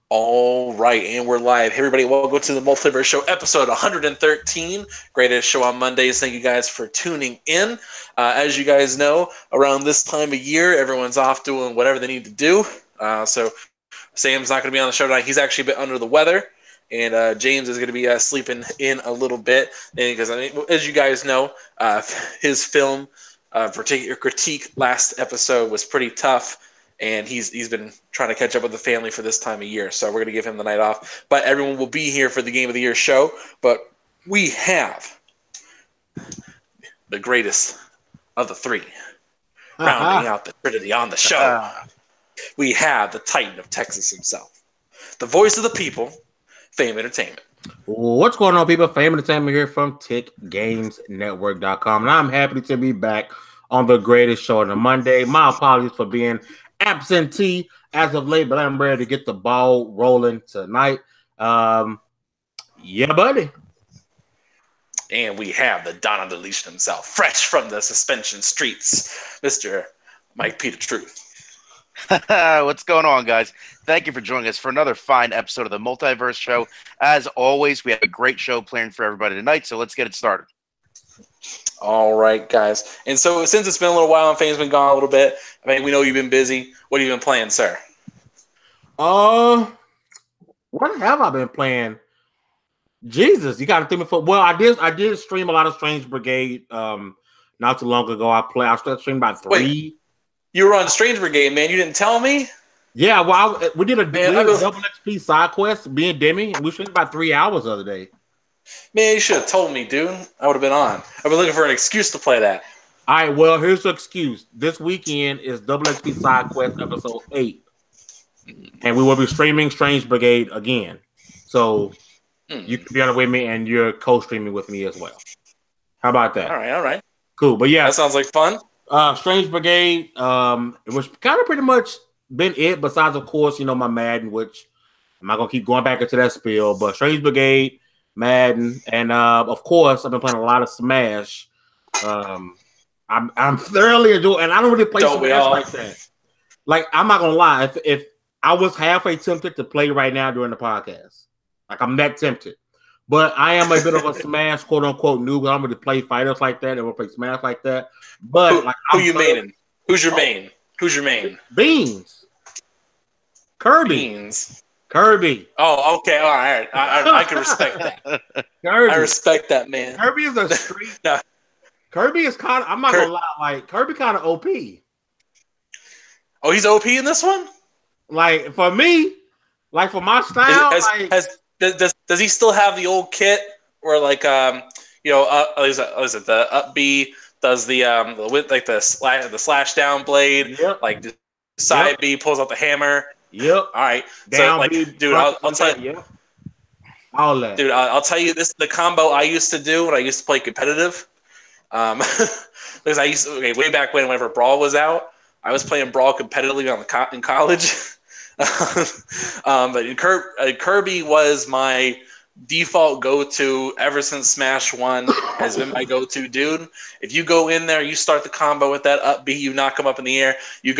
All right, and we're live. Hey, everybody, welcome to the Multiverse Show, episode 113. Greatest show on Mondays. Thank you guys for tuning in. As you guys know, around this time of year, everyone's off doing whatever they need to do. So Sam's not going to be on the show tonight. He's actually a bit under the weather, and James is going to be sleeping in a little bit because, as you guys know, his film particular critique last episode was pretty tough. And he's been trying to catch up with the family for this time of year. So we're going to give him the night off. But everyone will be here for the Game of the Year show. But we have the greatest of the three. Rounding out the Trinity on the show. We have the Titan of Texas himself. The voice of the people, Fame Entertainment. What's going on, people? Fame Entertainment here from TickGamesNetwork.com. And I'm happy to be back on the greatest show on a Monday. My apologies for being absentee as of late, but I'm ready to get the ball rolling tonight. Yeah, buddy. And we have the Don on the Leash himself, fresh from the suspension streets, Mr. Mike Peter Truth. What's going on, guys? Thank you for joining us for another fine episode of the Multiverse Show. As always, we have a great show planned for everybody tonight, so let's get it started. All right, guys. And so since it's been a little while and Fame's been gone a little bit, I mean, we know you've been busy. What have you been playing, sir? What have I been playing? Jesus, you got to think before. Well, I did stream a lot of Strange Brigade not too long ago. I started streaming about 3. Wait, you were on Strange Brigade, man. You didn't tell me? Yeah, well, we did a double XP side quest, me and Demi, and we streamed about 3 hours the other day. Man, you should have told me, dude. I would have been on. I've been looking for an excuse to play that. All right, well, here's the excuse. This weekend is Double XP Side Quest episode 8. And we will be streaming Strange Brigade again. So you can be on it with me and you're co-streaming with me as well. How about that? All right. Cool. But yeah. That sounds like fun. Strange Brigade, it was kind of pretty much been it, besides, of course, my Madden, which I'm not going to keep going back into that spiel, but Strange Brigade, Madden, and of course, I've been playing a lot of Smash. I'm thoroughly enjoying, and I don't really play Smash like that. Like, I'm not gonna lie, if I was halfway tempted to play right now during the podcast, like I'm that tempted, but I am a bit of a Smash quote unquote noob. I'm going to play fighters like that, and we'll play Smash like that. But who you maining? Who's your main? Who's your main? Beans. Kirby. Beans. Kirby. Oh, okay. All right. I can respect that. Kirby. I respect that, man. Kirby is a street. No. Kirby is kind of, I'm not going to lie, like, Kirby kind of OP. Oh, he's OP in this one? Like, for me, like, for my style, does he still have the old kit where, like, is it the up B does the slash down blade, like, the side B pulls out the hammer. Yep. All right. Down so, like, B, dude, I'll tell you. Yep. All that. Dude, I'll tell you this: the combo I used to do when I used to play competitive. Because way back whenever Brawl was out, I was playing Brawl competitively in college. But Kirby was my default go-to ever since Smash 1 has been my go-to, dude. If you go in there, you start the combo with that up B, you knock him up in the air, you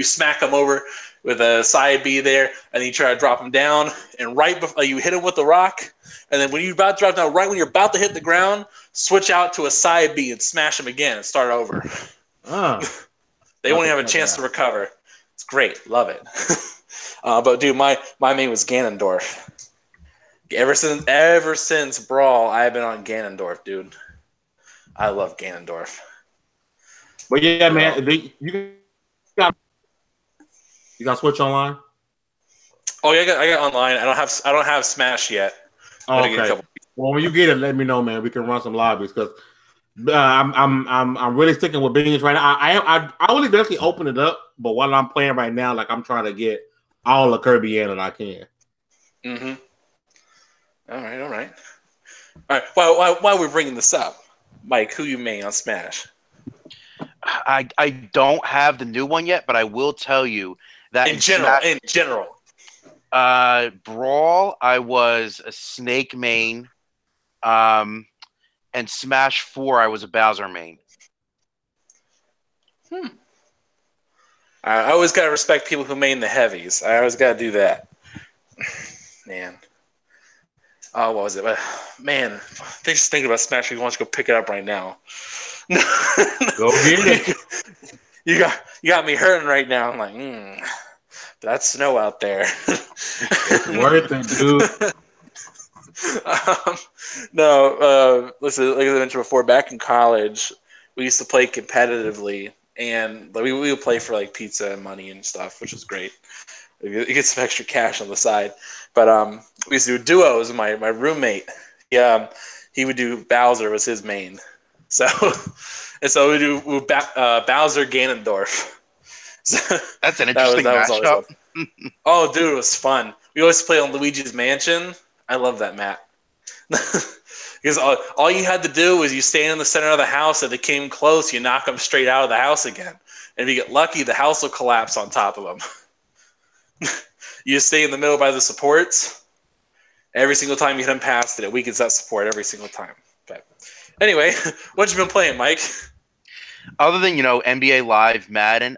smack him over with a side B there, and then you try to drop him down, and right before you hit him with the rock, and then when you're about to drop down, right when you're about to hit the ground, switch out to a side B and smash him again and start over. They won't have a chance to recover. It's great. Love it. But dude, my main was Ganondorf. Ever since Brawl, I've been on Ganondorf, dude. I love Ganondorf. But yeah, man, you got Switch Online? Oh yeah, I got online. I don't have Smash yet. Oh, okay. Well, when you get it, let me know, man. We can run some lobbies because I'm really sticking with Beans right now. I will eventually open it up, but while I'm playing right now, like I'm trying to get all the Kirby in that I can. Mm-hmm. All right. While we're bringing this up, Mike, who you main on Smash? I don't have the new one yet, but I will tell you that in general, Brawl, I was a Snake main, and Smash 4, I was a Bowser main. I always gotta respect people who main the heavies. I always gotta do that. man. Oh, what was it? Man, they just thinking about Smash. You want to go pick it up right now? Go get it. You got me hurting right now. I'm like, that's snow out there. It's worth it, dude. No, listen, like I mentioned before, back in college, we used to play competitively, and we would play for like pizza and money and stuff, which was great. You get some extra cash on the side. But we used to do duos. My roommate, he would do Bowser was his main. So and so we do Bowser Ganondorf. So That's an interesting that was always matchup. fun. Oh, dude, it was fun. We always play on Luigi's Mansion. I love that map. Because all you had to do was you stand in the center of the house. If they came close, you knock them straight out of the house again. And if you get lucky, the house will collapse on top of them. You just stay in the middle by the supports. Every single time you hit them past it, it weakens that support every single time. But anyway, what you been playing, Mike? Other than NBA Live, Madden,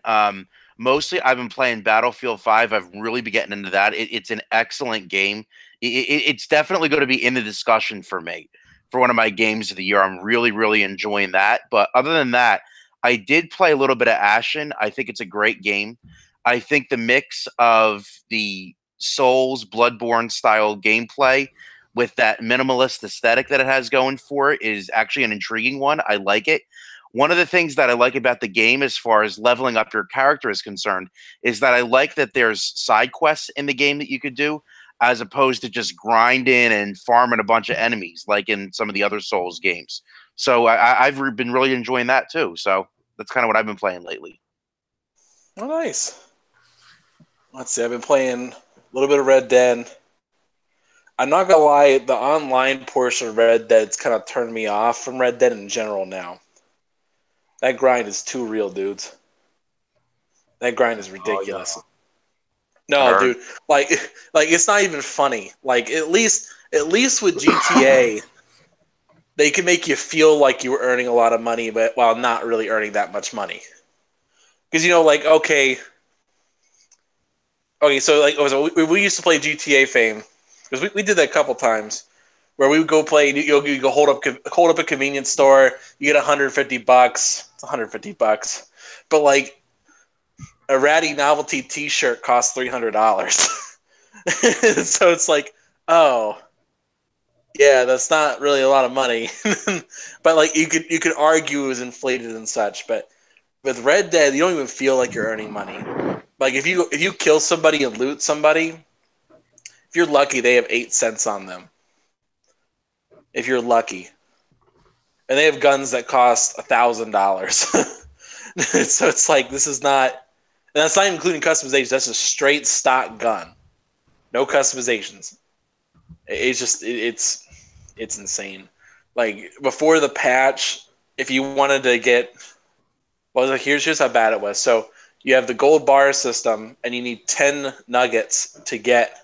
mostly I've been playing Battlefield 5. I've really been getting into that. It's an excellent game. It's definitely going to be in the discussion for me for one of my games of the year. I'm really, really enjoying that. But other than that, I did play a little bit of Ashen. I think it's a great game. I think the mix of the Souls, Bloodborne style gameplay with that minimalist aesthetic that it has going for it is actually an intriguing one. I like it. One of the things that I like about the game as far as leveling up your character is concerned is that I like that there's side quests in the game that you could do as opposed to just grinding and farming a bunch of enemies like in some of the other Souls games. So I've been really enjoying that too. So that's kind of what I've been playing lately. Oh, nice. Let's see. I've been playing a little bit of Red Dead. I'm not gonna lie, the online portion of Red Dead's kind of turned me off from Red Dead in general now. That grind is too real, dudes. That grind is ridiculous. Oh, No, dude, like it's not even funny. Like at least with GTA, they can make you feel like you were earning a lot of money, but while not really earning that much money. Because like okay, so like we used to play GTA Fame because we did that a couple times where we would go play. You go hold up a convenience store. You get $150. It's $150, but like a ratty novelty T-shirt costs $300. So it's like, oh, yeah, that's not really a lot of money. But like you could argue it was inflated and such. But with Red Dead, you don't even feel like you're earning money. Like if you kill somebody and loot somebody, if you're lucky, they have 8 cents on them. If you're lucky, and they have guns that cost $1,000. So it's like this is not, and that's not even including customization. That's a straight stock gun, no customizations. It's just it's insane. Like before the patch, if you wanted to get, well, like here's how bad it was. So you have the gold bar system, and you need 10 nuggets to get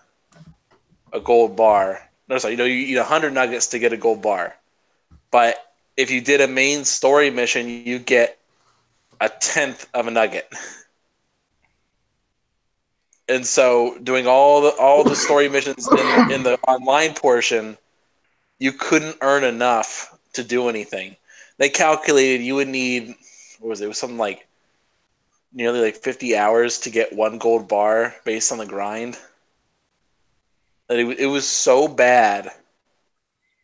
a gold bar. No, sorry, you need 100 nuggets to get a gold bar. But if you did a main story mission, you get 1/10 of a nugget. And so doing all the story missions in the online portion, you couldn't earn enough to do anything. They calculated you would need, what was it? It was something like nearly like 50 hours to get 1 gold bar based on the grind. That it was so bad.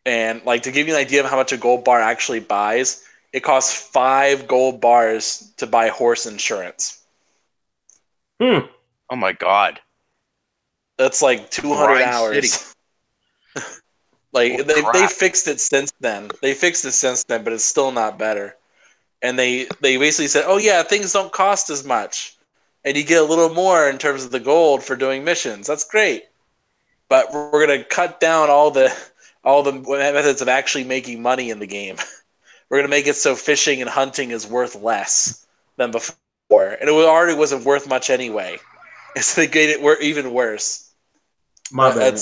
And like to give you an idea of how much a gold bar actually buys, it costs 5 gold bars to buy horse insurance. Oh my god. That's like 200 hours. Like they fixed it since then. But it's still not better. And they basically said, "Oh yeah, things don't cost as much, and you get a little more in terms of the gold for doing missions. That's great, but we're gonna cut down all the methods of actually making money in the game. We're gonna make it so fishing and hunting is worth less than before, and it already wasn't worth much anyway. So they made it even worse. My bad.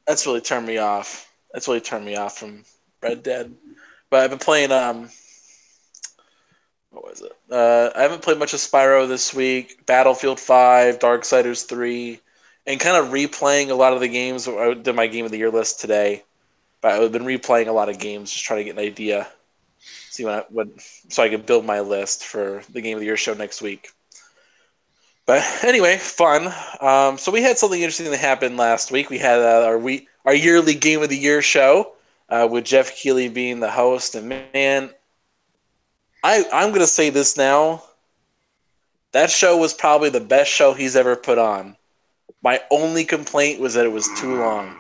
That's really turned me off. That's really turned me off from Red Dead. But I've been playing what was it? I haven't played much of Spyro this week. Battlefield 5, Darksiders 3, and kind of replaying a lot of the games. I did my game of the year list today, but I've been replaying a lot of games, just trying to get an idea, see so I can build my list for the game of the year show next week. But anyway, fun. So we had something interesting that happened last week. We had our yearly game of the year show with Jeff Keighley being the host, and man, I'm gonna say this now. That show was probably the best show he's ever put on. My only complaint was that it was too long.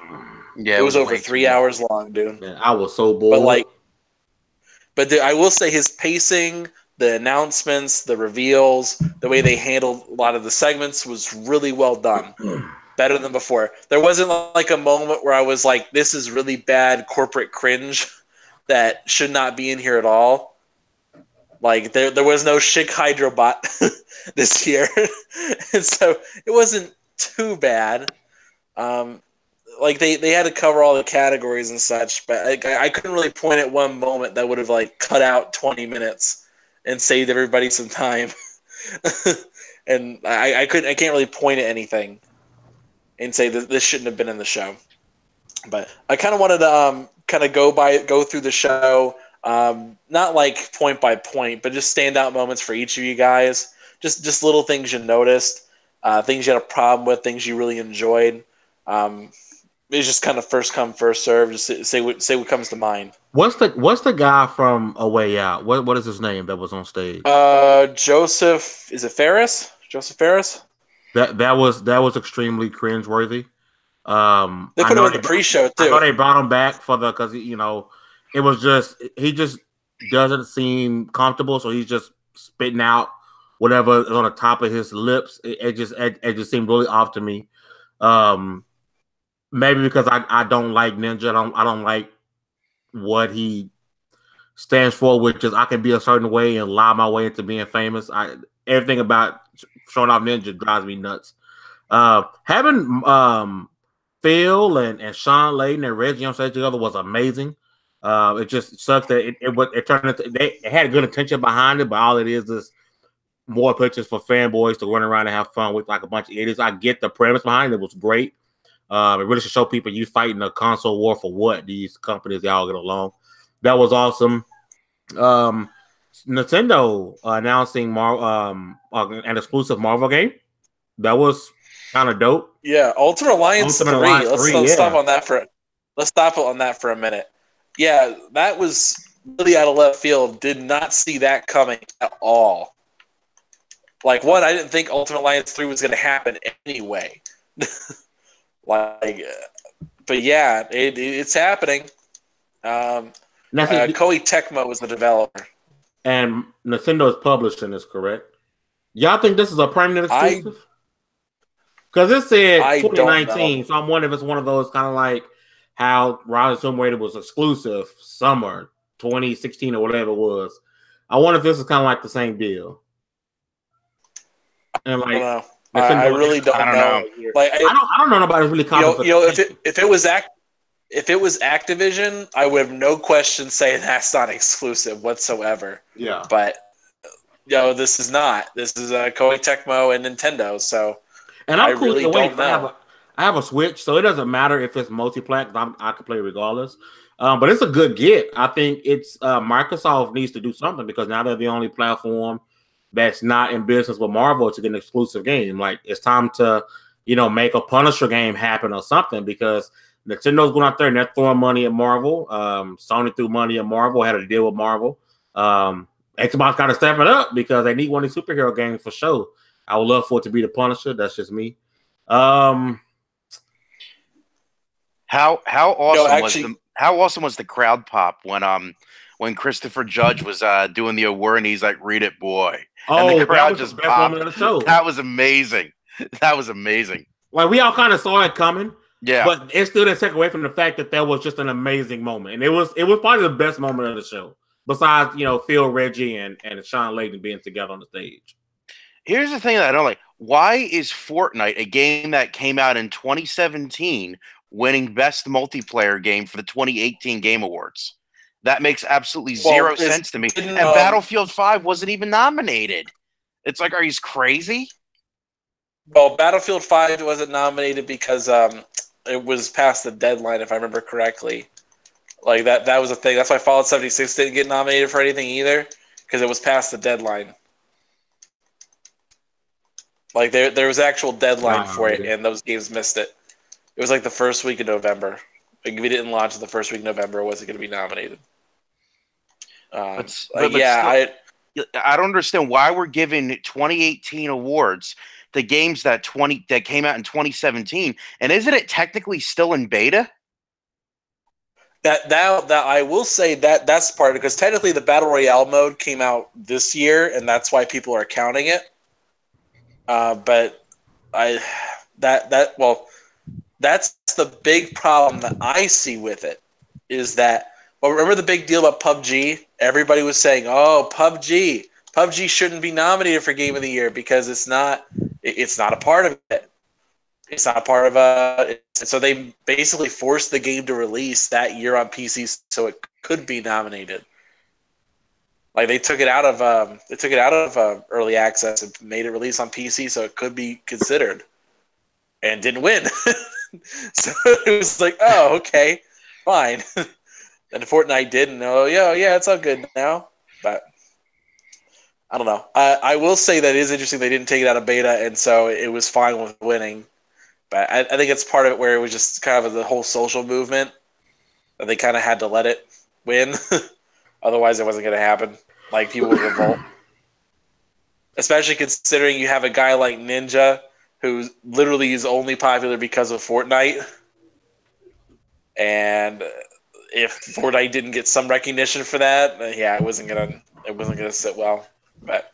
Yeah, it was over 3 hours long, dude. Man, I was so bored. But I will say his pacing, the announcements, the reveals, the way they handled a lot of the segments was really well done. Better than before. There wasn't like a moment where I was like, this is really bad corporate cringe that should not be in here at all. Like, there was no Schick Hydrobot this year. And so it wasn't too bad. Like, they had to cover all the categories and such, but I couldn't really point at one moment that would have, like, cut out 20 minutes and saved everybody some time. And I can't really point at anything and say that this shouldn't have been in the show. But I kind of wanted to kind of go through the show, not like point by point, but just standout moments for each of you guys. Just little things you noticed, things you had a problem with, things you really enjoyed. It's just kind of first come, first serve. Just say what comes to mind. What's the guy from A Way Out? What is his name that was on stage? Joseph. Is it Ferris? Joseph Ferris. That was extremely cringeworthy. They put him in the pre-show too. I know they brought him back because it was just he just doesn't seem comfortable, so he's just spitting out whatever is on the top of his lips. It just seemed really off to me. Maybe because I don't like Ninja. I don't like what he stands for, which is I can be a certain way and lie my way into being famous. Everything about showing off Ninja drives me nuts. Having Phil and Sean Layden and Reggie on stage together was amazing. It just sucks that it turned into they had good intention behind it, but all it is more pictures for fanboys to run around and have fun with like a bunch of idiots. I get the premise behind it. It was great. It really should show people you fighting a console war for what? These companies, they all get along. That was awesome. Nintendo announcing an exclusive Marvel game. That was kind of dope. Yeah, Ultimate Alliance 3. Let's stop on that for a minute. Yeah, that was really out of left field. Did not see that coming at all. Like, one, I didn't think Ultimate Alliance 3 was going to happen anyway. But yeah, it's happening. Koei Tecmo is the developer. And Nintendo is publishing this, correct? Y'all think this is a permanent exclusive? Because it said 2019, so I'm wondering if it's one of those kind of like how Rise of Tomb Raider was exclusive summer 2016 or whatever it was. I wonder if this is kind of like the same deal. And like, I really don't know. Like, I don't know nobody's really confident. If it was Activision, I would have no question saying that's not exclusive whatsoever. Yeah. But this is not. This is Koei Tecmo and Nintendo. So, and I'm cool really don't know. I have a Switch, so it doesn't matter if it's multi-plat. I can play regardless. But it's a good get. I think it's Microsoft needs to do something because now they're the only platform that's not in business with Marvel to get an exclusive game. Like, it's time to, make a Punisher game happen or something because Nintendo's going out there and they're throwing money at Marvel. Sony threw money at Marvel, had a deal with Marvel. Xbox got to step it up because they need one of these superhero games for sure. I would love for it to be the Punisher. That's just me. How awesome was the crowd pop when Christopher Judge was doing the award and he's like, "Read it, boy." And the crowd just popped. Of the show. That was amazing. That was amazing. Like, we all kind of saw it coming. Yeah. But it still didn't take away from the fact that was just an amazing moment. And it was probably the best moment of the show. Besides, Phil, Reggie, and Sean Layden being together on the stage. Here's the thing that I don't like. Why is Fortnite, a game that came out in 2017, winning Best Multiplayer Game for the 2018 Game Awards? That makes absolutely zero sense to me. And Battlefield 5 wasn't even nominated. It's like, are you crazy? Well, Battlefield 5 wasn't nominated because it was past the deadline, if I remember correctly. Like that was a thing. That's why Fallout 76 didn't get nominated for anything either, because it was past the deadline. Like there was actual deadline for it, and those games missed it. It was like the first week of November. Like if we didn't launch the first week of November, it wasn't going to be nominated. But yeah, still, I don't understand why we're giving 2018 awards the games that came out in 2017, and isn't it technically still in beta? That I will say that's part of it, because technically the Battle Royale mode came out this year, and that's why people are counting it. But that's the big problem that I see with it, is that, well, remember the big deal about PUBG? Everybody was saying, "Oh, PUBG shouldn't be nominated for Game of the Year because it's not a part of it. It's not a part of so they basically forced the game to release that year on PC so it could be nominated. Like they took it out of early access and made it release on PC so it could be considered, and didn't win. So it was like, oh, okay, fine. And Fortnite did, and yeah, it's all good now. But I don't know. I will say that it is interesting they didn't take it out of beta, and so it was fine with winning. But I think it's part of it where it was just kind of the whole social movement that they kind of had to let it win. Otherwise, it wasn't going to happen. Like, people would revolt. Especially considering you have a guy like Ninja, who literally is only popular because of Fortnite. And if Fortnite didn't get some recognition for that, yeah, it wasn't gonna sit well. But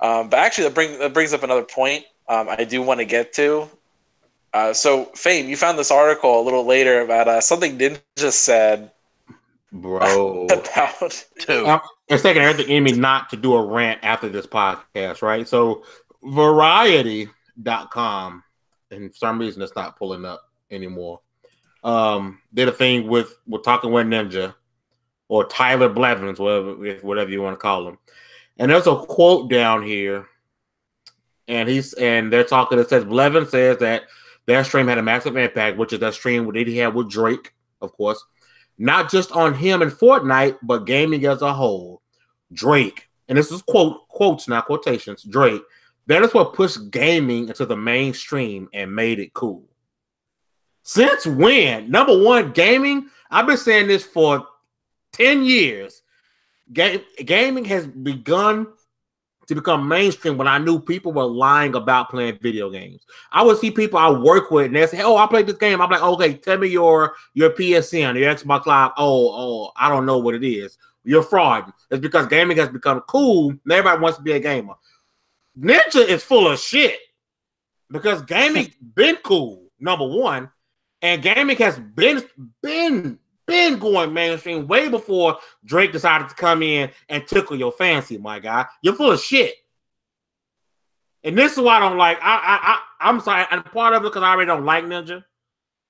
actually, that brings up another point I do want to get to. So, Fame, you found this article a little later about something Ninja said. Bro. About... It's taking everything in me not to do a rant after this podcast, right? So, Variety.com, and for some reason it's not pulling up anymore, did a thing with Talking with Ninja, or Tyler Blevins, whatever you want to call him. And there's a quote down here, and they're talking. It says Blevins says that their stream had a massive impact, which is that stream that he had with Drake, of course, not just on him and Fortnite, but gaming as a whole. Drake, and this is quotes, not quotations. Drake, that is what pushed gaming into the mainstream and made it cool. Since when? Number one, gaming. I've been saying this for 10 years. Gaming has begun to become mainstream when I knew people were lying about playing video games. I would see people I work with and they say, "Oh, I played this game." I'm like, "Okay, tell me your PSN, your Xbox Live." Oh, I don't know what it is. You're fraud. It's because gaming has become cool and everybody wants to be a gamer. Ninja is full of shit because gaming been cool, number one, and gaming has been going mainstream way before Drake decided to come in and tickle your fancy, my guy. You're full of shit. And this is why I don't like. I'm sorry, and part of it because I already don't like Ninja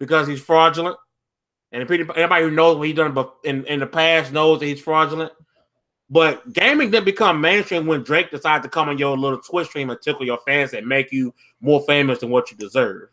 because he's fraudulent. And everybody who knows what he's done in the past knows that he's fraudulent. But gaming didn't become mainstream when Drake decided to come on your little Twitch stream and tickle your fans and make you more famous than what you deserve.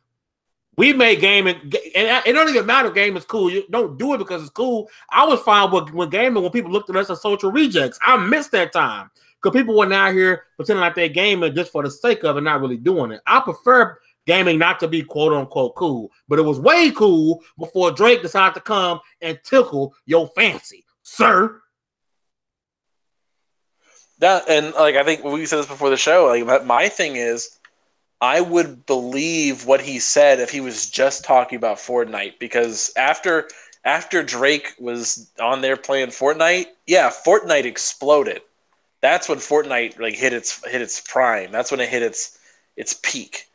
We made gaming, and it don't even matter if gaming is cool. You don't do it because it's cool. I was fine with gaming when people looked at us as social rejects. I missed that time because people were out here pretending like they're gaming just for the sake of it, not really doing it. I prefer gaming not to be quote unquote cool, but it was way cool before Drake decided to come and tickle your fancy, sir. That, and like I think we said this before the show. Like my thing is, I would believe what he said if he was just talking about Fortnite, because after Drake was on there playing Fortnite, yeah, Fortnite exploded. That's when Fortnite like hit its prime. That's when it hit its peak.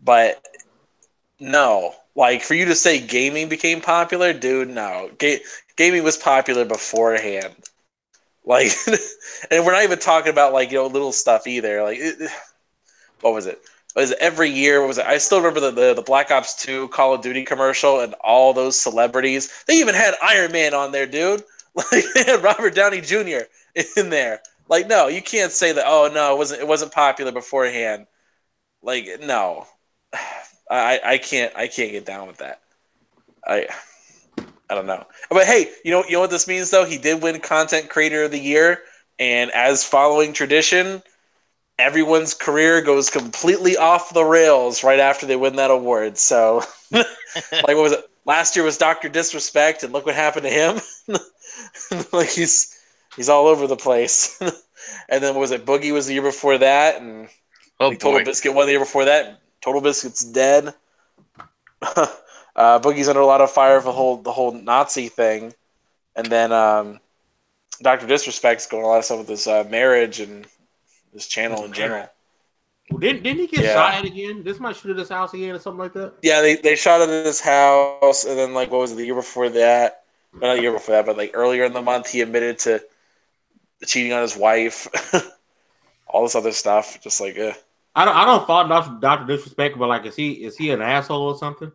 But no, like for you to say gaming became popular, dude, no. Gaming was popular beforehand. Like, and we're not even talking about like, you know, little stuff either. Like, what was it? Every year, what was it? I still remember the Black Ops 2 Call of Duty commercial and all those celebrities. They even had Iron Man on there, dude. Like, they had Robert Downey Jr. in there. Like, no, you can't say that. Oh no, it wasn't popular beforehand. Like, no, I can't get down with that. I don't know. But hey, you know what this means though? He did win Content Creator of the Year, and as following tradition, everyone's career goes completely off the rails right after they win that award. So, like, what was it? Last year was Dr. Disrespect, and look what happened to him. Like he's all over the place. And then what was it? Boogie was the year before that, and Total Biscuit won the year before that. Total Biscuit's dead. Boogie's under a lot of fire for the whole Nazi thing, and then Dr. Disrespect's going a lot of stuff with his marriage and his channel in general. Well, didn't he get shot at again? This might shoot at his house again or something like that. Yeah, they shot at his house, and then like what was it, the year before that? Not the year before that, but like earlier in the month, he admitted to cheating on his wife. All this other stuff, just like I don't fault Dr. Disrespect, but like, is he an asshole or something?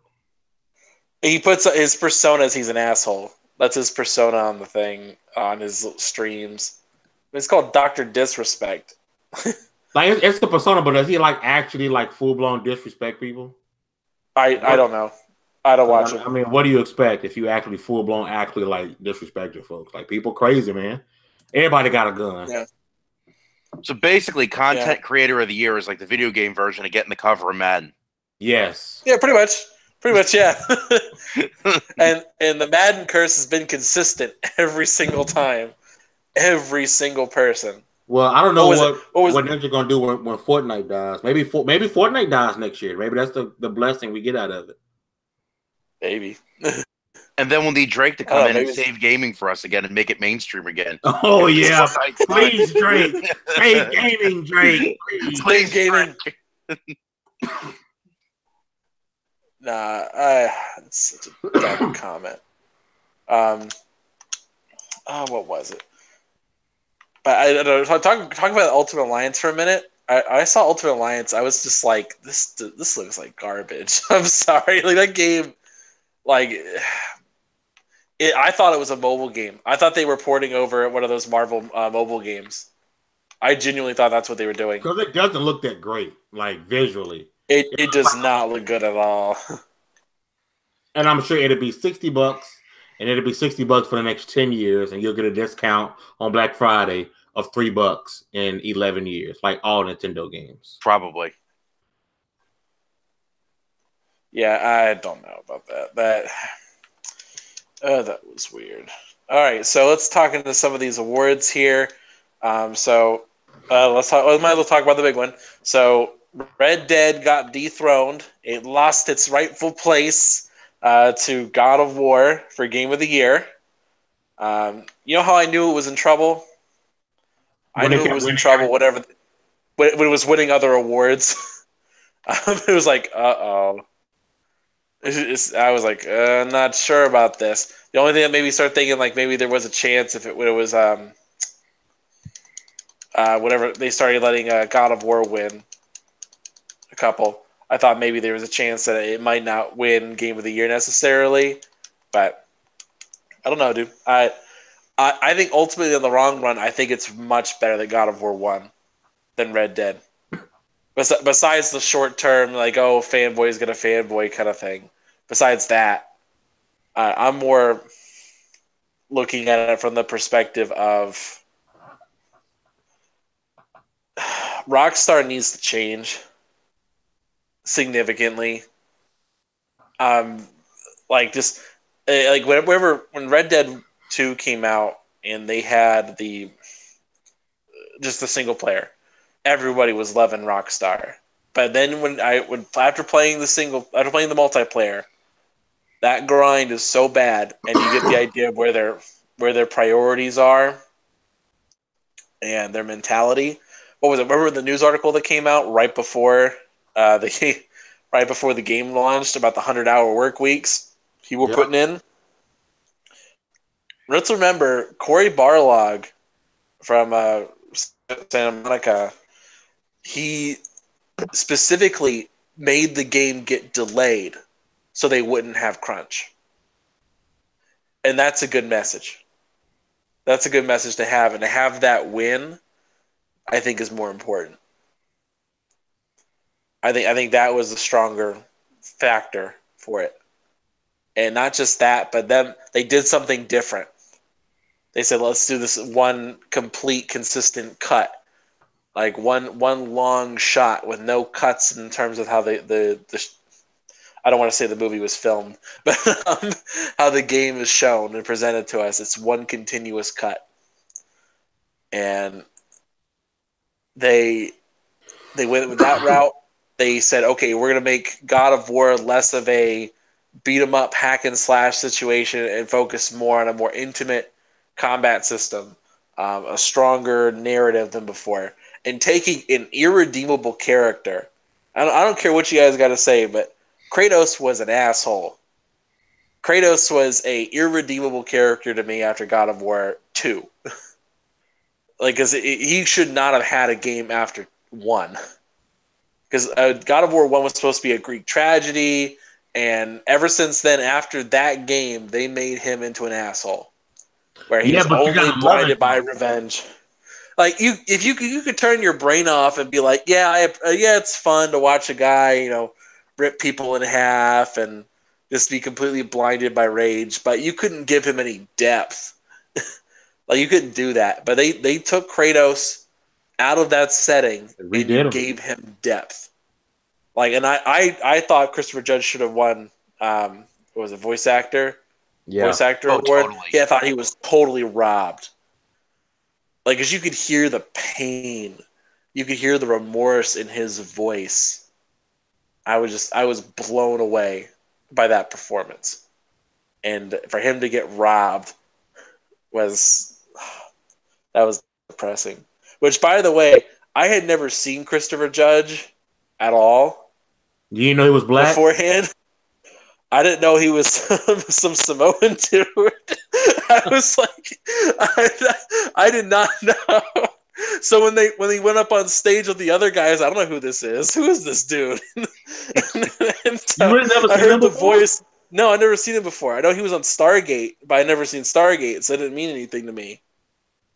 He puts his persona as he's an asshole. That's his persona on the thing on his streams. It's called Dr. Disrespect. Like it's the persona, but does he like actually like full blown disrespect people? I don't know. I don't watch it. I mean, what do you expect if you actually full blown actually like disrespecting folks? Like people crazy, man. Everybody got a gun. Yeah. So basically, Content Creator of the Year is like the video game version of getting the cover of Madden. Yes. Yeah, pretty much. Pretty much, yeah. and the Madden curse has been consistent every single time. Every single person. Well, I don't know what Ninja gonna do when Fortnite dies. Maybe Fortnite dies next year. Maybe that's the blessing we get out of it. Maybe. And then we'll need Drake to come in and save gaming for us again and make it mainstream again. Oh yeah, please Drake, save gaming, Drake. Please gaming. Nah, it's such a dumb comment. What was it? But I don't know. Talking about Ultimate Alliance for a minute. I saw Ultimate Alliance. I was just like, this looks like garbage. I'm sorry. Like that game, like I thought it was a mobile game. I thought they were porting over one of those Marvel mobile games. I genuinely thought that's what they were doing. Because it doesn't look that great, like visually. It does not look good at all. And I'm sure it'll be $60, and it'll be $60 for the next 10 years, and you'll get a discount on Black Friday of $3 in 11 years, like all Nintendo games. Probably. Yeah, I don't know about that. That was weird. All right, so let's talk into some of these awards here. Let's talk. Might as well talk about the big one. So Red Dead got dethroned. It lost its rightful place to God of War for Game of the Year. You know how I knew it was in trouble? I knew it was in trouble. Whatever, when it was winning other awards, it was like, uh-oh. I was like, not sure about this. The only thing that made me start thinking, like, maybe there was a chance if it was whatever they started letting God of War win a couple. I thought maybe there was a chance that it might not win Game of the Year necessarily, but I don't know, dude. I think ultimately in the long run, I think it's much better that God of War won than Red Dead. Besides the short term, like, oh, fanboy's gonna fanboy kind of thing. Besides that, I'm more looking at it from the perspective of Rockstar needs to change significantly. Like just like when Red Dead 2 came out and they had just the single player, everybody was loving Rockstar. But then after playing the multiplayer, that grind is so bad, and you get the idea of where their priorities are and their mentality. What was it? Remember the news article that came out right before the game launched about the 100-hour work weeks people were putting in? Let's remember Cory Barlog from Santa Monica. He specifically made the game get delayed so they wouldn't have crunch. And that's a good message. That's a good message to have. And to have that win, I think, is more important. I think that was the stronger factor for it. And not just that, but then they did something different. They said, let's do this one complete, consistent cut, like one long shot with no cuts in terms of how the I don't want to say the movie was filmed, but how the game is shown and presented to us. It's one continuous cut, and they went with that route. They said, okay, we're gonna make God of War less of a beat 'em up hack and slash situation and focus more on a more intimate combat system, a stronger narrative than before, and taking an irredeemable character. I don't care what you guys got to say, but Kratos was an asshole. Kratos was a irredeemable character to me after God of War 2. Like, because he should not have had a game after 1. Because God of War 1 was supposed to be a Greek tragedy, and ever since then, after that game, they made him into an asshole. Where he was only blinded by revenge. Like, if you could turn your brain off and be like, yeah, it's fun to watch a guy, rip people in half and just be completely blinded by rage, but you couldn't give him any depth. Like, you couldn't do that. But they took Kratos out of that setting and gave him depth. Like, and I thought Christopher Judge should have won. What was it, voice actor? Yeah. Voice actor award. Totally. Yeah, I thought he was totally robbed. Like, because you could hear the pain, you could hear the remorse in his voice. I was blown away by that performance, and for him to get robbed was depressing. Which, by the way, I had never seen Christopher Judge at all. You know he was black beforehand. I didn't know he was some Samoan dude. I was like, I did not know. So when he went up on stage with the other guys, I don't know who this is. Who is this dude? and you really never seen him before? Voice. No, I never seen him before. I know he was on Stargate, but I never seen Stargate, so it didn't mean anything to me.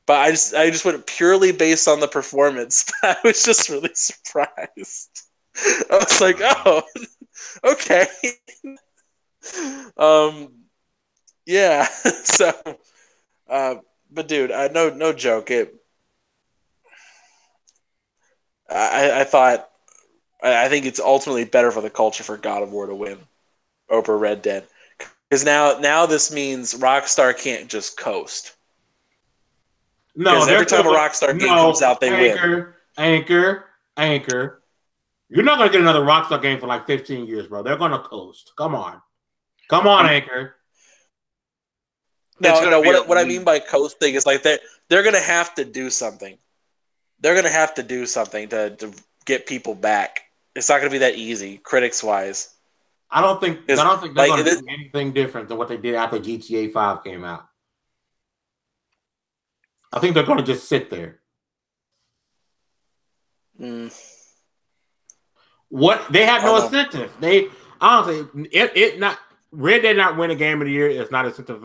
But I just went purely based on the performance. I was just really surprised. I was like, oh, okay. Yeah. So, but dude, no joke. I think it's ultimately better for the culture for God of War to win over Red Dead, because now this means Rockstar can't just coast. No, because every time a Rockstar game comes out, they win. Anchor. You're not gonna get another Rockstar game for like 15 years, bro. They're gonna coast. Come on, Anchor. No. What I mean by coasting is like they're gonna have to do something. They're gonna have to do something to get people back. It's not gonna be that easy, critics wise. I don't think they're gonna do anything different than what they did after GTA 5 came out. I think they're gonna just sit there. What they have no incentive. They honestly, it not Red Dead not win a game of the year is not incentive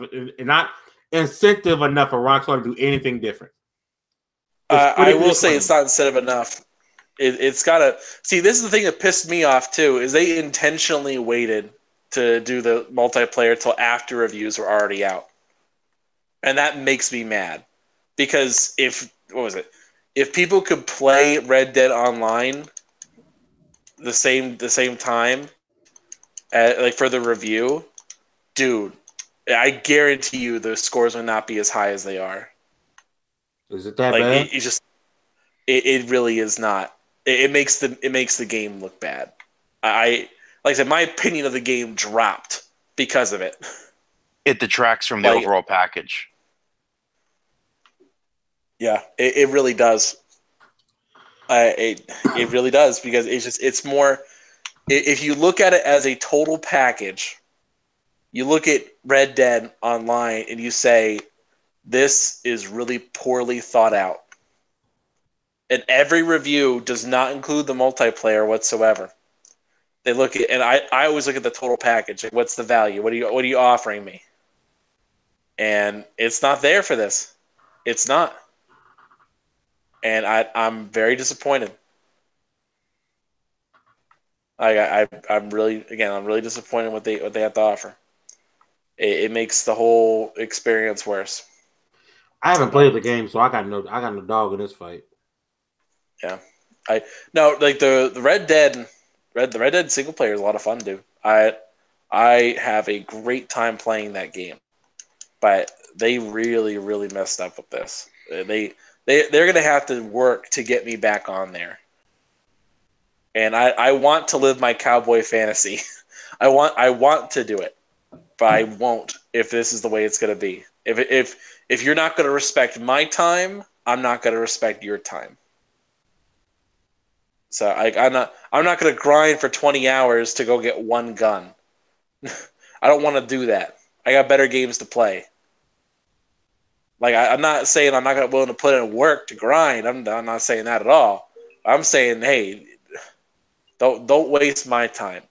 enough for Rockstar to do anything different. I will say it's not incentive enough. It's gotta see. This is the thing that pissed me off too. Is they intentionally waited to do the multiplayer till after reviews were already out, and that makes me mad. Because if people could play Red Dead Online the same time, like for the review, dude, I guarantee you the scores would not be as high as they are. Is it that bad? It really is not. It makes the game look bad. Like I said, my opinion of the game dropped because of it. It detracts from the overall package. Yeah, it really does. It really does, because it's more. If you look at it as a total package, you look at Red Dead Online and you say, this is really poorly thought out. And every review does not include the multiplayer whatsoever. They look at, and I always look at the total package. Like, what's the value? What are you offering me? And it's not there for this. It's not. And I'm very disappointed. I'm really disappointed in what they have to offer. It makes the whole experience worse. I haven't played the game, so I got no dog in this fight. Yeah, no, like the Red Dead single player is a lot of fun, dude. I have a great time playing that game, but they really messed up with this. They're gonna have to work to get me back on there, and I want to live my cowboy fantasy. I want to do it, but I won't if this is the way it's gonna be. If you're not gonna respect my time, I'm not gonna respect your time. So I'm not gonna grind for 20 hours to go get one gun. I don't want to do that. I got better games to play. Like I'm not saying I'm not gonna willing to put in work to grind. I'm not saying that at all. I'm saying, hey, don't waste my time.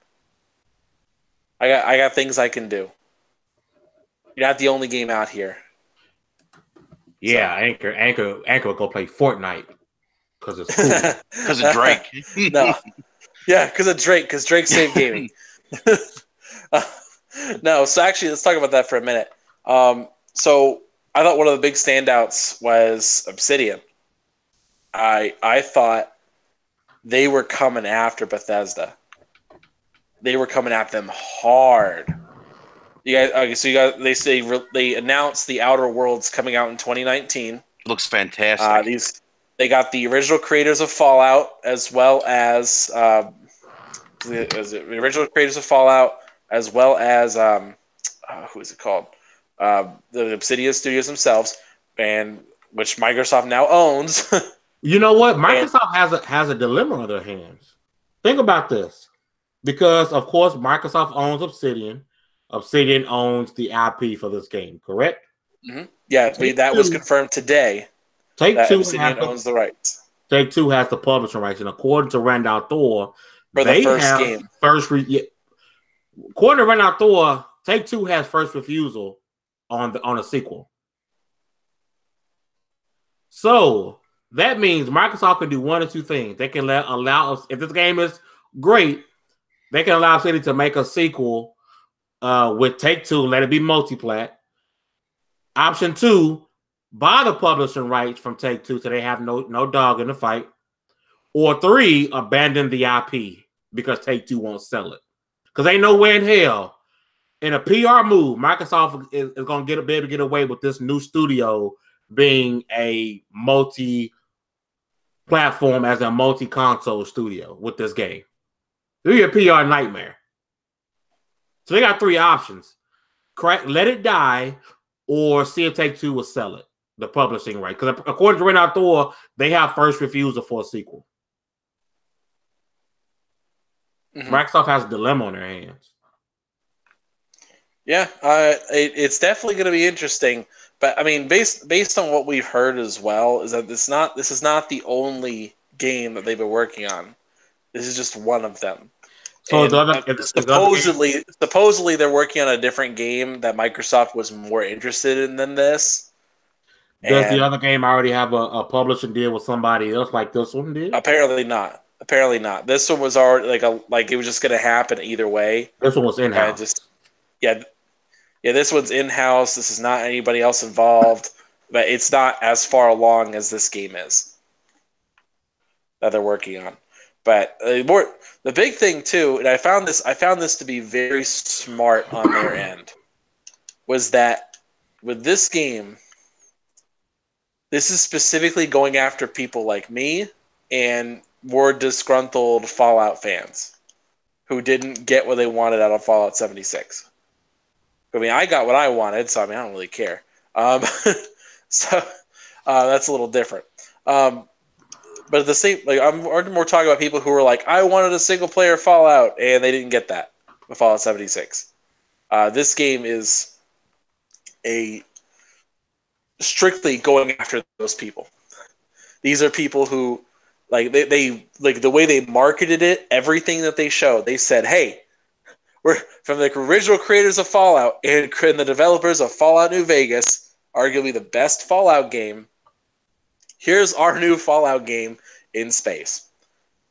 I got things I can do. You're not the only game out here. Yeah, so. Anchor will go play Fortnite because it's cool. Because of Drake. No. Yeah, because of Drake. Because Drake saved gaming. No, so actually, let's talk about that for a minute. So I thought one of the big standouts was Obsidian. I thought they were coming after Bethesda. They were coming at them hard. You guys, okay, so you guys, they announced the Outer Worlds coming out in 2019. Looks fantastic. They got the original creators of Fallout as well as the original creators of Fallout as well as who is it called? The Obsidian Studios themselves, and which Microsoft now owns. You know what? Microsoft has a dilemma on their hands. Think about this, because of course Microsoft owns Obsidian. Obsidian owns the IP for this game, correct? Mm-hmm. Yeah, that was confirmed today. Take-Two Obsidian owns the rights. Take-Two has the publishing rights, and according to Randall Thor, for the first game, according to Randall Thor, Take-Two has first refusal on a sequel. So that means Microsoft can do one or two things. They can allow us, if this game is great, they can allow City to make a sequel with Take-Two, let it be multi-plat. Option 2, buy the publishing rights from Take-Two so they have no dog in the fight. Or 3, abandon the IP because Take-Two won't sell it. Because ain't no way in hell, in a PR move, Microsoft is going to be able to get away with this new studio being a multi-platform as a multi-console studio with this game. It'll be a PR nightmare. So they got 3 options. Let it die, or see if Take-Two will sell it, the publishing right. Because according to Randall Thor, they have first refusal for a sequel. Mm-hmm. Microsoft has a dilemma on their hands. Yeah, it's definitely going to be interesting. But I mean, based on what we've heard as well, is that this is not the only game that they've been working on. This is just one of them. So supposedly they're working on a different game that Microsoft was more interested in than this. Does the other game already have a publishing deal with somebody else like this one did? Apparently not. This one was already like it was just going to happen either way. This one was in-house. Yeah, this one's in-house. This is not anybody else involved, but it's not as far along as this game is that they're working on. But the big thing too, and I found this to be very smart on their end, was that with this game, this is specifically going after people like me and more disgruntled Fallout fans who didn't get what they wanted out of Fallout 76. I mean, I got what I wanted, so I mean, I don't really care. So that's a little different. But at the same, I'm more talking about people who were like, I wanted a single player Fallout, and they didn't get that with Fallout 76. This game is strictly going after those people. These are people who, they the way they marketed it, everything that they showed, they said, hey, we're from the original creators of Fallout and the developers of Fallout New Vegas, arguably the best Fallout game. Here's our new Fallout game in space.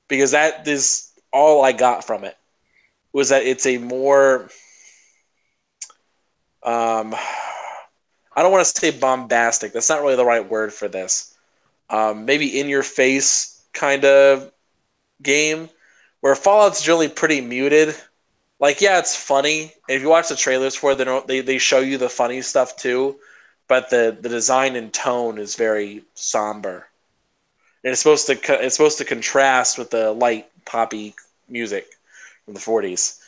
Because that is all I got from it was that it's a more I don't want to say bombastic. That's not really the right word for this. Maybe in your face kind of game where Fallout's generally pretty muted. Like, yeah, it's funny. And if you watch the trailers for it, they show you the funny stuff too. But the design and tone is very somber. And it's supposed to contrast with the light poppy music from the 40s.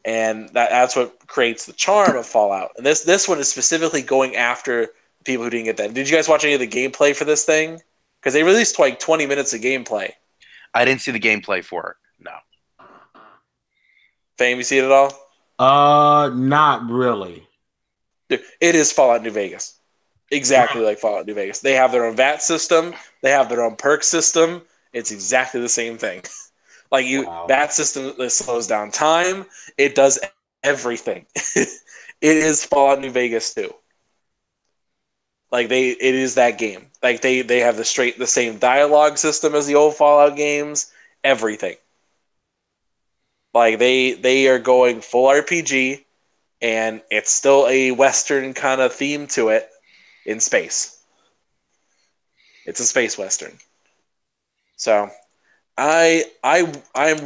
And that's what creates the charm of Fallout. And this one is specifically going after people who didn't get that. Did you guys watch any of the gameplay for this thing? Because they released like 20 minutes of gameplay. I didn't see the gameplay for it. No. Fame, you see it at all? Not really. Dude, it is Fallout New Vegas. Exactly like Fallout New Vegas. They have their own VAT system. They have their own perk system. It's exactly the same thing. Like VAT system that slows down time. It does everything. It is Fallout New Vegas too. Like it is that game. Like they have the same dialogue system as the old Fallout games. Everything. Like they are going full RPG, and it's still a Western kind of theme to it in space. It's a space Western. So I'm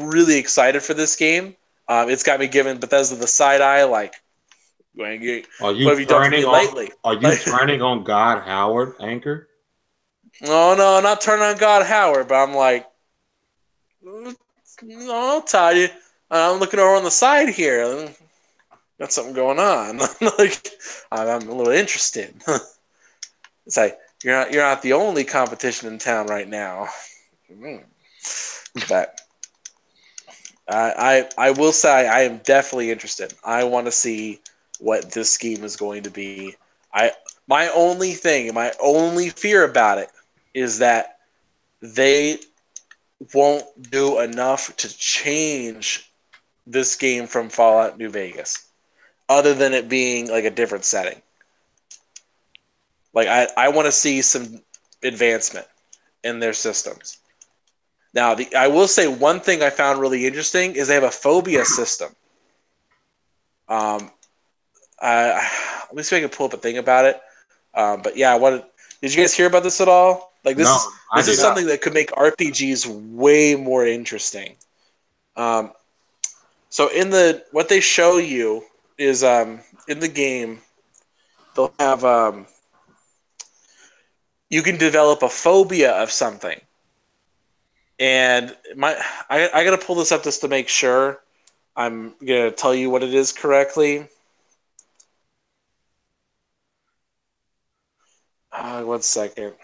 really excited for this game. It's got me giving Bethesda the side eye. Like, what have you done for me lately? Are you turning on God Howard, Anchor? No, I'm not turning on God Howard, but I'm like, no, I'll tell you. I'm looking over on the side here. Got something going on. Like, I'm a little interested. It's like you're not the only competition in town right now. But I will say I am definitely interested. I want to see what this scheme is going to be. My only fear about it is that they won't do enough to change this game from Fallout New Vegas, other than it being like a different setting. Like I want to see some advancement in their systems. Now, I will say one thing I found really interesting is they have a phobia system. Let me see if I can pull up a thing about it. But yeah, did you guys hear about this at all? Like this is something that could make RPGs way more interesting. So what they show you is in the game they'll have you can develop a phobia of something. And I gotta pull this up just to make sure I'm gonna tell you what it is correctly. 1 second.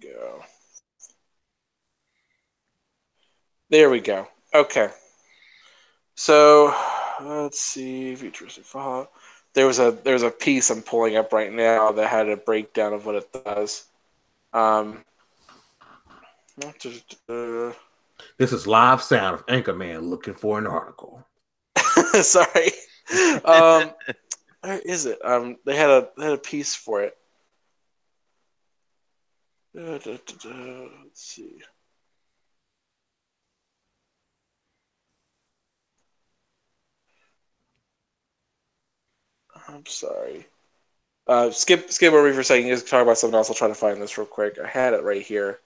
Go. There we go. Okay. So let's see. Futuristic Fallout. There's a piece I'm pulling up right now that had a breakdown of what it does. This is live sound of Anchorman looking for an article. Sorry. Where is it? They had a piece for it. Let's see. I'm sorry. Skip over me for a second. You guys talk about something else. I'll try to find this real quick. I had it right here.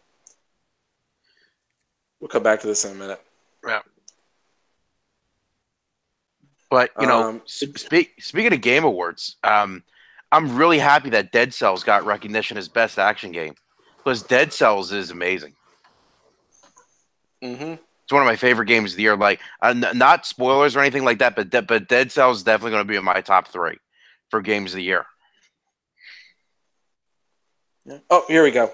We'll come back to this in a minute. Yeah. But speaking of Game Awards, I'm really happy that Dead Cells got recognition as Best Action Game, because Dead Cells is amazing. Mm-hmm. It's one of my favorite games of the year. Like, not spoilers or anything like that, but Dead Cells is definitely going to be in my top 3 for games of the year. Yeah. Oh, here we go.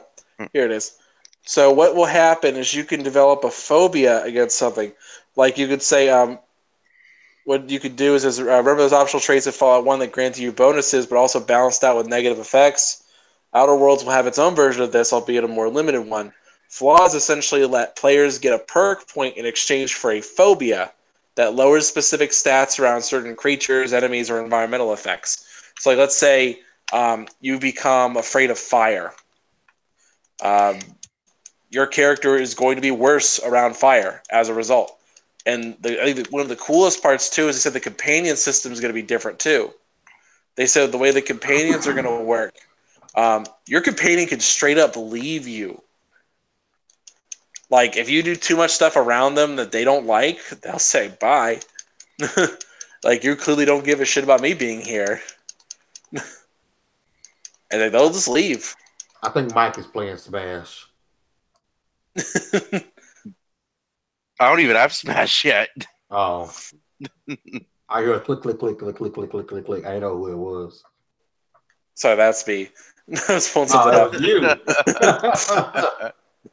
Here it is. So what will happen is you can develop a phobia against something. Like you could say, what you could do is remember those optional traits of Fallout 1 that grant you bonuses, but also balanced out with negative effects? Outer Worlds will have its own version of this, albeit a more limited one. Flaws essentially let players get a perk point in exchange for a phobia that lowers specific stats around certain creatures, enemies, or environmental effects. So, like, let's say you become afraid of fire. Your character is going to be worse around fire as a result. And I think one of the coolest parts, too, is they said the companion system is going to be different, too. They said the way the companions are going to work, your companion can straight up leave you. Like, if you do too much stuff around them that they don't like, they'll say bye. Like, you clearly don't give a shit about me being here. And then they'll just leave. I think Mike is playing Smash. I don't even have Smash yet. Oh. I hear a click, click, click, click, click, click, click, click, click. I know who it was. Sorry, that's me. I was pulling something up. You.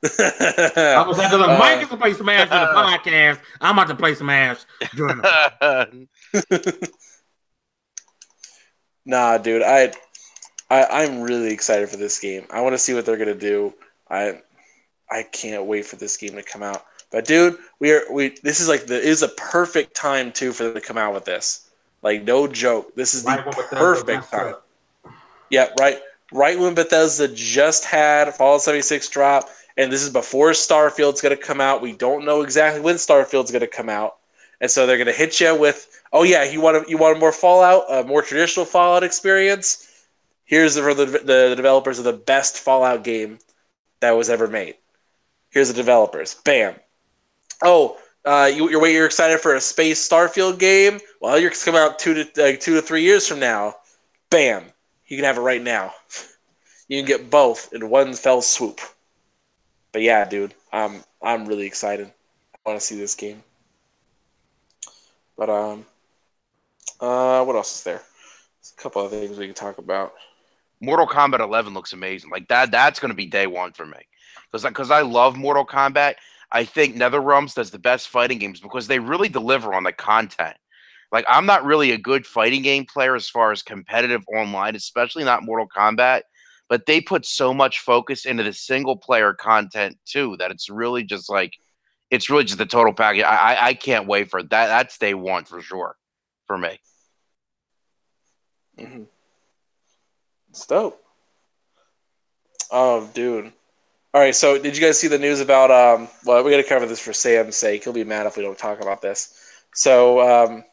I was like, because Mike is to play Smash in the podcast, I'm about to play Smash during the Nah, dude, I'm really excited for this game. I want to see what they're gonna do. I can't wait for this game to come out. But dude, this is a perfect time too for them to come out with this. Like, no joke. This is the perfect time. Yeah, right when Bethesda just had Fallout 76 drop, and this is before Starfield's going to come out. We don't know exactly when Starfield's going to come out, and so they're going to hit you with, oh yeah, you want a more Fallout, a more traditional Fallout experience? Here's for the developers of the best Fallout game that was ever made. Here's the developers. Bam. Oh, you're excited for a space Starfield game? Well, you're coming out 2 to 3 years from now. Bam. You can have it right now. You can get both in one fell swoop. But yeah, dude, I'm really excited. I want to see this game. But what else is there? There's a couple of things we can talk about. Mortal Kombat 11 looks amazing. Like that's going to be day one for me. Because I love Mortal Kombat. I think NetherRealms does the best fighting games because they really deliver on the content. Like, I'm not really a good fighting game player as far as competitive online, especially not Mortal Kombat, but they put so much focus into the single player content too that it's really just the total package. I can't wait for that. That's day one for sure for me. Mm-hmm. It's dope. Oh, dude. All right, so did you guys see the news about well, we're going to cover this for Sam's sake. He'll be mad if we don't talk about this. So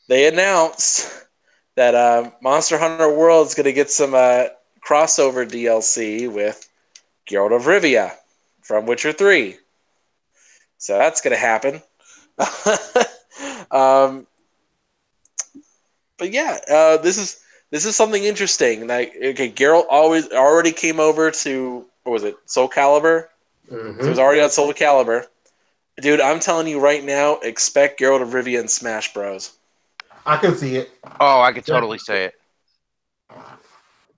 they announced that Monster Hunter World is going to get some crossover DLC with Geralt of Rivia from Witcher 3. So that's going to happen. But yeah, this is something interesting. Like, okay, Geralt already came over to, what was it, Soul Calibur? Mm-hmm. So he was already on Soul Calibur. Dude, I'm telling you right now, expect Geralt of Rivia in Smash Bros. I can see it. Oh, I could totally say it.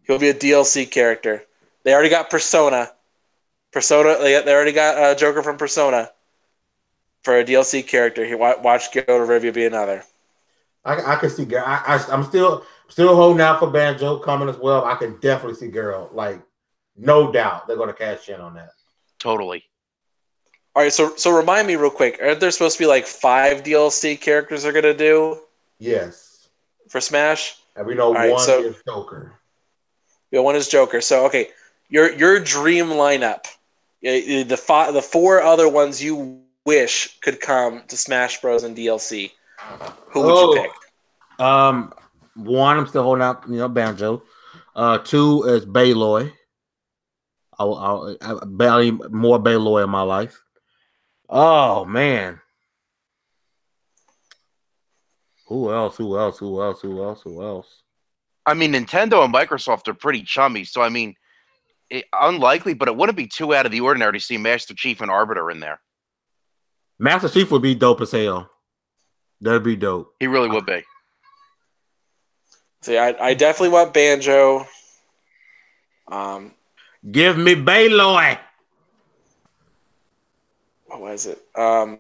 He'll be a DLC character. They already got Persona. They already got Joker from Persona for a DLC character. Watch Geralt of Rivia be another. I can see Geralt. I'm still holding out for Banjo coming as well. I can definitely see Geralt. Like, no doubt they're going to cash in on that. Totally. All right, so remind me real quick. Aren't there supposed to be like 5 DLC characters they're going to do? Yes. For Smash? And we know one is Joker. Yeah, one is Joker. So, okay, your dream lineup, the 4 other ones you wish could come to Smash Bros. And DLC, who would you pick? 1, I'm still holding out, Banjo. 2 is Baloy. I barely more Baloy in my life. Oh, man. Who else? I mean, Nintendo and Microsoft are pretty chummy, so I mean, unlikely, but it wouldn't be too out of the ordinary to see Master Chief and Arbiter in there. Master Chief would be dope as hell. That'd be dope. He really would be. See, I definitely want Banjo. Give me Baloy. What was it? I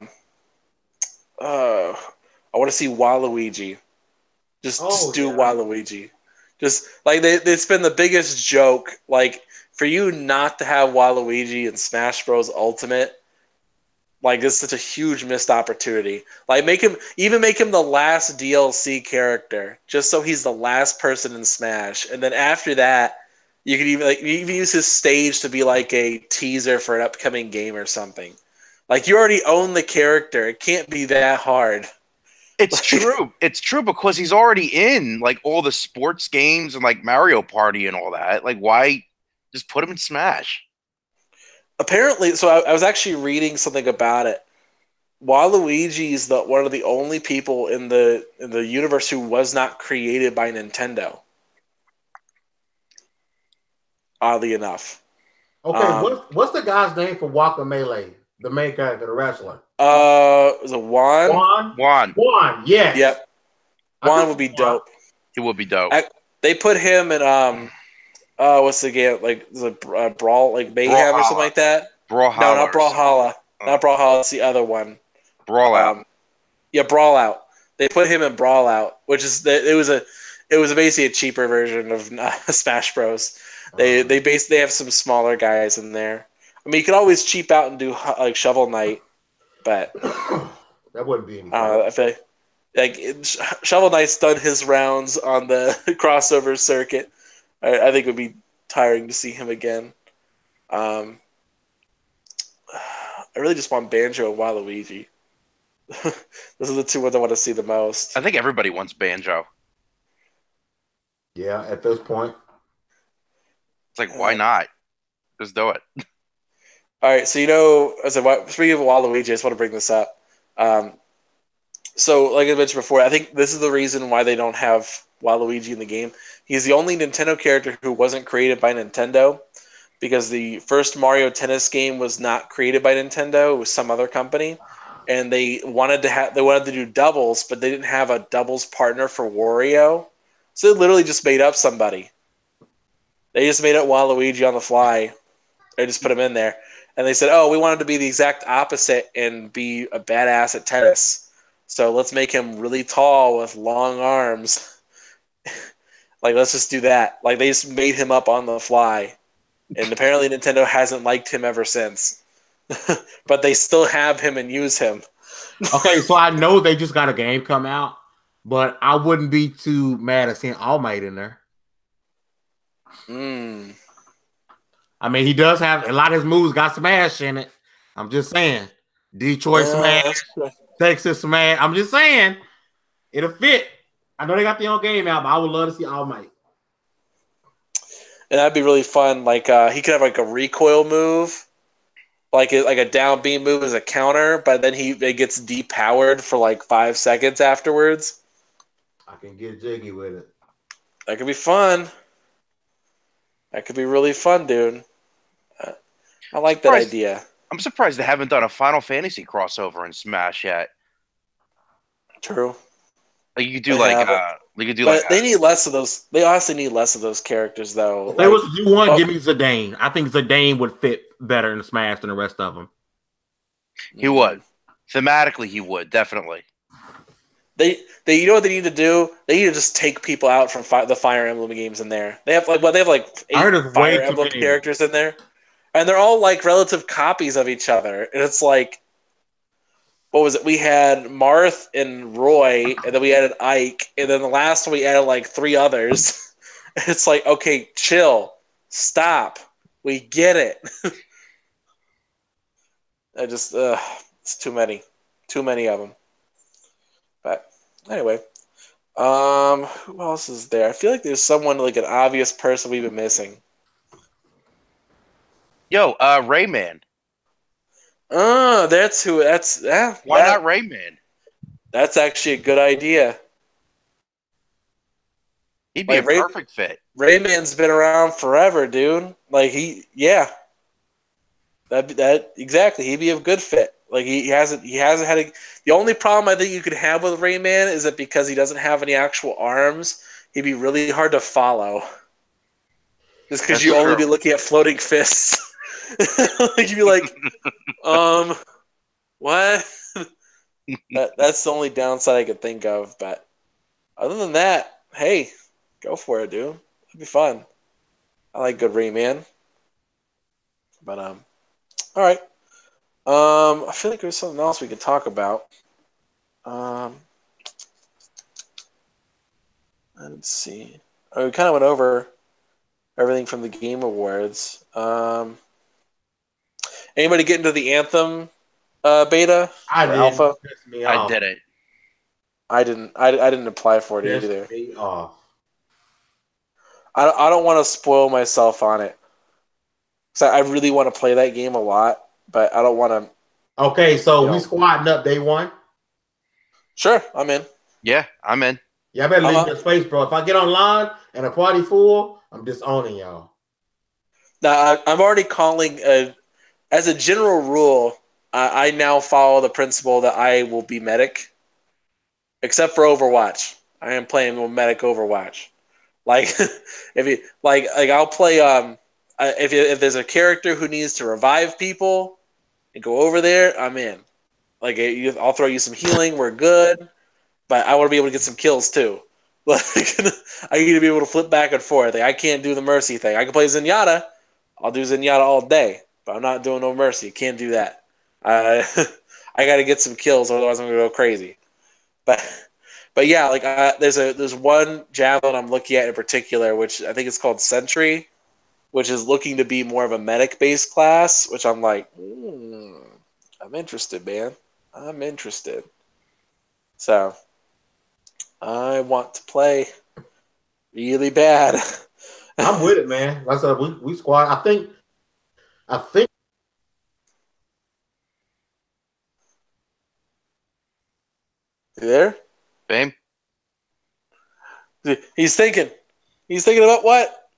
want to see Waluigi. Just do Waluigi. Just like it's been the biggest joke. Like, for you not to have Waluigi in Smash Bros. Ultimate, Like, this is such a huge missed opportunity. Like, make him the last DLC character, just so he's the last person in Smash. And then after that, you could even use his stage to be like a teaser for an upcoming game or something. Like, you already own the character. It can't be that hard. It's true. It's true because he's already in like all the sports games and like Mario Party and all that. Like, why just put him in Smash? Apparently, so I was actually reading something about it. Waluigi is one of the only people in the universe who was not created by Nintendo. Oddly enough. Okay, what's the guy's name for Guacamelee? The main character, the wrestler. Was it Juan? Juan. Yes. Yep. Juan would be dope. He would be dope. They put him in what's the game, like the Brawl, like Mayhem or something like that. Brawlhalla. No, not Brawlhalla. Not Brawlhalla. It's the other one. Brawlout. Yeah, Brawlout. They put him in Brawlout, which is it was basically a cheaper version of Smash Bros. They have some smaller guys in there. I mean, you could always cheap out and do like Shovel Knight, but that wouldn't be any fun. I feel like Shovel Knight's done his rounds on the crossover circuit. I think it would be tiring to see him again. I really just want Banjo and Waluigi. Those are the two ones I want to see the most. I think everybody wants Banjo. Yeah, at this point. It's like, why not? Just do it. All right, so speaking of Waluigi, I just want to bring this up. So, like I mentioned before, I think this is the reason why they don't have Waluigi in the game. He's the only Nintendo character who wasn't created by Nintendo, because the first Mario Tennis game was not created by Nintendo. It was some other company, and they wanted to do doubles, but they didn't have a doubles partner for Wario, so they literally just made up somebody. They just made up Waluigi on the fly. They just put him in there. And they said, oh, we wanted to be the exact opposite and be a badass at tennis. So let's make him really tall with long arms. Like, let's just do that. Like, they just made him up on the fly. And apparently Nintendo hasn't liked him ever since. But they still have him and use him. Okay, so I know they just got a game come out, but I wouldn't be too mad at seeing All Might in there. I mean, he does have a lot of his moves got Smash in it. I'm just saying. Detroit Smash, Texas Smash. I'm just saying. It'll fit. I know they got their own game out, but I would love to see All Might. And that'd be really fun. Like, he could have like a recoil move, like a down beam move as a counter, but then it gets depowered for like 5 seconds afterwards. I can get jiggy with it. That could be fun. That could be really fun, dude. I like that idea. I'm surprised they haven't done a Final Fantasy crossover in Smash yet. True. Like, you could do they need less of those. They honestly need less of those characters, though. If there was one, give me Zidane. I think Zidane would fit better in Smash than the rest of them. He would. Thematically, he would definitely. They you know what they need to do? They need to just take people out from the Fire Emblem games in there. They have like 8 Fire Emblem characters in there, and they're all like relative copies of each other. And it's like, what was it? We had Marth and Roy, and then we added Ike, and then the last one we added like 3 others. It's like, okay, chill, stop. We get it. It's too many of them. But anyway, who else is there? I feel like there's someone, like an obvious person we've been missing. Yo, Rayman. That's who. Why not Rayman? That's actually a good idea. He'd be a perfect fit. Rayman's been around forever, dude. Like that exactly. He'd be a good fit. Like he hasn't had the only problem I think you could have with Rayman is that because he doesn't have any actual arms, he'd be really hard to follow. Just because you only be looking at floating fists. Like, you'd be like, what? That's the only downside I could think of. But other than that, hey, go for it, dude. It'd be fun. I like good Rayman. But all right. I feel like there's something else we could talk about. Let's see. We kind of went over everything from the Game Awards. Anybody get into the Anthem beta I or did. alpha? It pissed me I off. did it. I didn't. I didn't apply for it Pissed either. me off. I don't want to spoil myself on it. So I really want to play that game a lot, but I don't want to. Okay, so we squatting up day one. Sure, I'm in. Yeah, I'm in. Yeah, I better leave your space, bro. If I get online and a party full, I'm disowning y'all. Now I'm already calling. As a general rule, I now follow the principle that I will be medic, except for Overwatch. I am playing with medic Overwatch. Like if you like I'll play. If there's a character who needs to revive people and go over there, I'm in. Like I'll throw you some healing. We're good, but I want to be able to get some kills too. Like I need to be able to flip back and forth. Like, I can't do the mercy thing. I can play Zenyatta. I'll do Zenyatta all day, but I'm not doing no mercy. Can't do that. I got to get some kills, otherwise I'm gonna go crazy. But yeah, like there's one javelin I'm looking at in particular, which I think it's called Sentry, which is looking to be more of a medic based class. Which I'm like, I'm interested, man. I'm interested. So I want to play really bad. I'm with it, man. Like I said, we squad. I think. You there? Fame? He's thinking. He's thinking about what?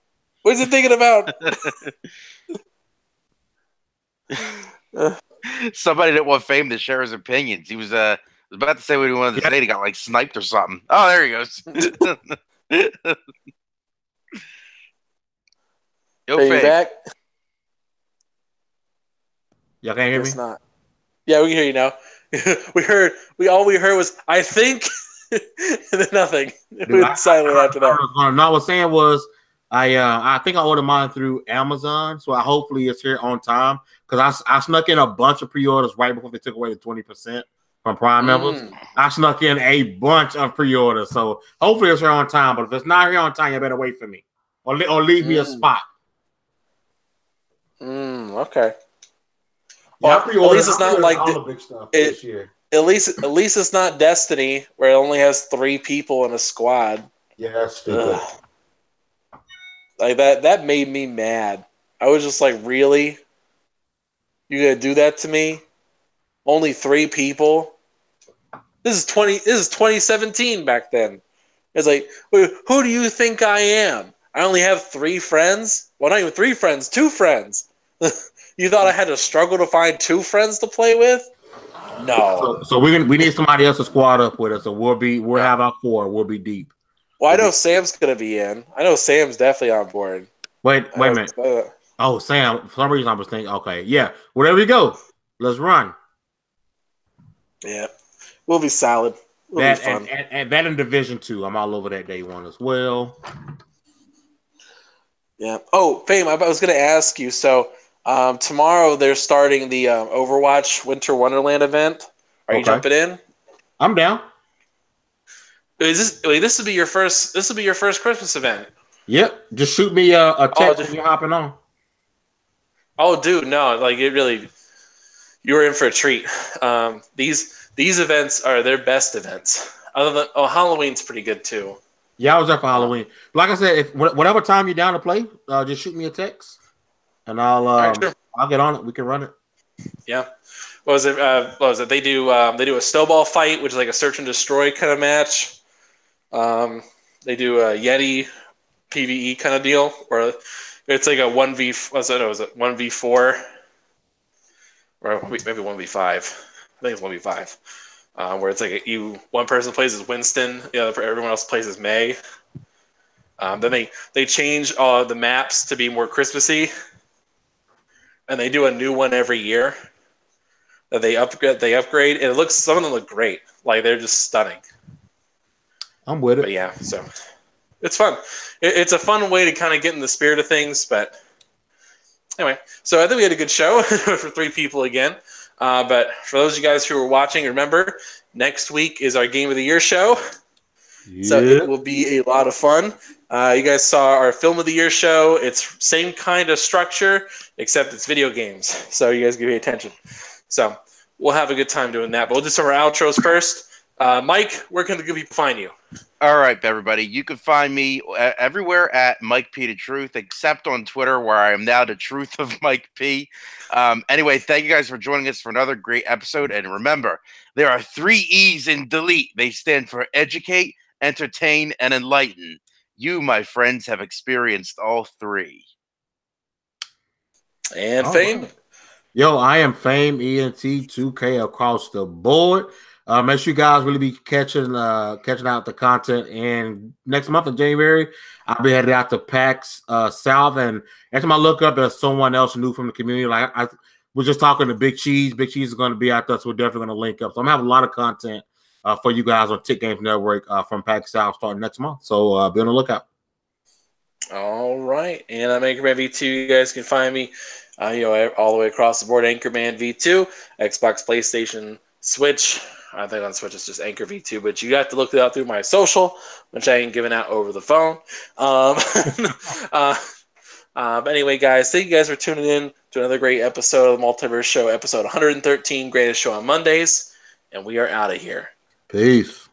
What's he thinking about? Somebody didn't want Fame to share his opinions. He was about to say what he wanted to say. He got like sniped or something. Oh, there he goes. Yo, Are you Fame. back? Y'all can't hear me? It's not. Yeah, we can hear you now. All we heard was I think, and then nothing. Dude, we went silent after that. No, I was saying was I think I ordered mine through Amazon, so hopefully it's here on time because I snuck in a bunch of pre-orders right before they took away the 20% from Prime members. I snuck in a bunch of pre-orders, so hopefully it's here on time. But if it's not here on time, you better wait for me or leave me a spot. Okay. Yeah, well, at least it's not like all the big stuff this year. At least it's not Destiny where it only has 3 people in a squad. Yeah, that's stupid. Ugh. Like that made me mad. I was just like, really? You gonna do that to me? Only 3 people? This is 2017 back then. It's like, who do you think I am? I only have 3 friends? Well, not even 3 friends, 2 friends. You thought I had to struggle to find 2 friends to play with? No. So we need somebody else to squad up with us. So we'll have our 4. We'll be deep. Well, I know Sam's gonna be in. I know Sam's definitely on board. Wait a minute. Oh, Sam. For some reason I was thinking, okay, yeah. Wherever you go, let's run. Yeah, we'll be solid. It'll be fun. And that in Division 2, I'm all over that day 1 as well. Yeah. Oh, Fame, I was going to ask you. So tomorrow they're starting the Overwatch Winter Wonderland event. Are you jumping in? I'm down. This will be your first? This will be your first Christmas event. Yep. Just shoot me a text when you're hopping on. Oh, dude, no! Like it really, you were in for a treat. These events are their best events. Other than Halloween's pretty good too. Yeah, I was there for Halloween. Like I said, if whatever time you're down to play, just shoot me a text, and I'll get on it. We can run it. Yeah. What was it? They do a snowball fight, which is like a search and destroy kind of match. They do a Yeti PvE kind of deal, where it's like a 1v. Was it 1v4 or maybe 1v5? I think it's 1v5. Where it's like one person plays as Winston, everyone else plays as May. Then they change the maps to be more Christmassy, and they do a new one every year. That they upgrade, and some of them look great. Like they're just stunning. I'm with it. But yeah, so it's fun. It's a fun way to kind of get in the spirit of things. But anyway, so I think we had a good show for 3 people again. But for those of you guys who are watching, remember, next week is our Game of the Year show. So it will be a lot of fun. You guys saw our Film of the Year show. It's same kind of structure, except it's video games. So you guys give me attention. So we'll have a good time doing that. But we'll do some of our outros first. Mike, where can the good people find you? All right, everybody. You can find me everywhere at Mike P. The Truth, except on Twitter, where I am now the Truth of Mike P. Anyway, thank you guys for joining us for another great episode. And remember, there are 3 E's in delete. They stand for educate, entertain, and enlighten. You, my friends, have experienced all 3. And Fame. Right. Yo, I am Fame ENT2K across the board. Make sure you guys really be catching out the content. And next month in January, I'll be headed out to PAX South. And every time I look up, there's someone else new from the community. Like I was just talking to Big Cheese. Big Cheese is going to be out there, so we're definitely going to link up. So I'm having a lot of content for you guys on Tick Games Network from PAX South starting next month. So be on the lookout. All right. And I'm Anchorman V2. You guys can find me all the way across the board. Anchorman V2, Xbox, PlayStation, Switch. I think on Switch it's just Anchor V2, but you got to look it up through my social, which I ain't giving out over the phone. But anyway, guys, thank you guys for tuning in to another great episode of the Multiverse Show, episode 113, greatest show on Mondays, and we are out of here. Peace.